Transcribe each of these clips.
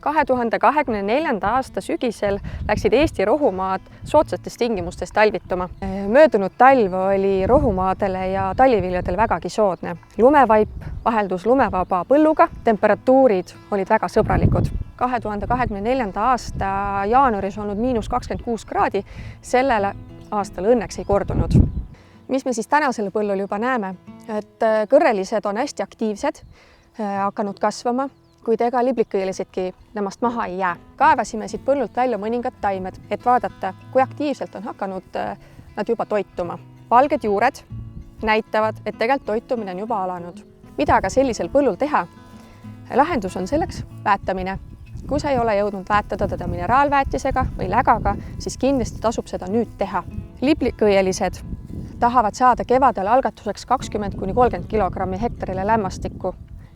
2024. aasta sügisel läksid Eesti rohumaad soodsates tingimustes talvituma. Möödunud talv oli rohumaadele ja taliviljadele vägagi soodne. Lumevaip vaheldus lumevaba põlluga, temperatuurid olid väga sõbralikud. 2024. aasta jaanuaris olnud -26 kraadi, sellel aastal õnneks ei kordunud. Mis me siis tänasel põllul juba näeme? Et kõrrelised on hästi aktiivsed, hakanud kasvama, kuid ega liblikõielisedki nemast maha ei jää. Kaevasime siit põllult välja mõningad taimed, et vaadata, kui aktiivselt on hakanud nad juba toituma. Valged juured näitavad, et tegelikult toitumine on juba alanud. Mida aga sellisel põllul teha? Lahendus on selleks väetamine. Kui sa ei ole jõudnud väetada teda mineraalväetisega või lägaga, siis kindlasti tasub seda nüüd teha. Liblikõielised tahavad saada kevadel algatuseks 20–30 kilogrammi hektarile lämmastikku.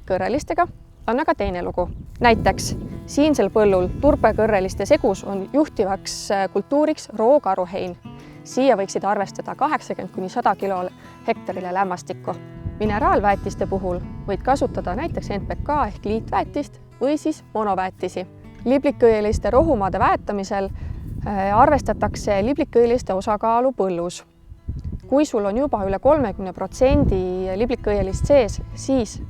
Kõrrelistega on aga teine lugu. Näiteks siinsel põllul turbekõrreliste segus on juhtivaks kultuuriks rookaruhein. Siia võiksid arvestada 80–100 kilo hektarile lämmastikku. Mineraalväetiste puhul võid kasutada näiteks NPK ehk liitväetist või siis monoväetisi. Liblikõieliste rohumaade väetamisel arvestatakse liblikõieliste osakaalu põllus. Kui sul on juba üle 30% liblikõielist sees, siis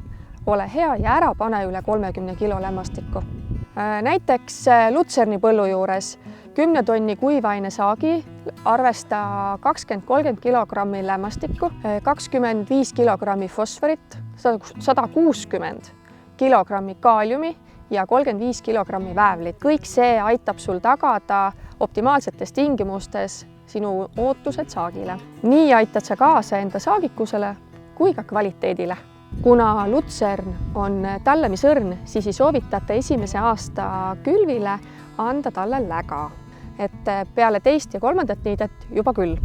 ole hea ja ära pane üle 30 kilo lämmastikku. Näiteks Lutserni põllu juures 10 tonni kuivaine saagi arvesta 20–30 kilogrammi lämmastikku, 25 kilogrammi fosforit, 160 kilogrammi kaaliumi ja 35 kilogrammi väävlit. Kõik see aitab sul tagada optimaalsetes tingimustes sinu ootused saagile. Nii aitad sa kaasa enda saagikusele kui ka kvaliteedile. Kuna lutsern on tallamisõrn, siis ei soovitata esimese aasta külvile anda talle läga, et peale teist ja kolmandat niidet juba küll.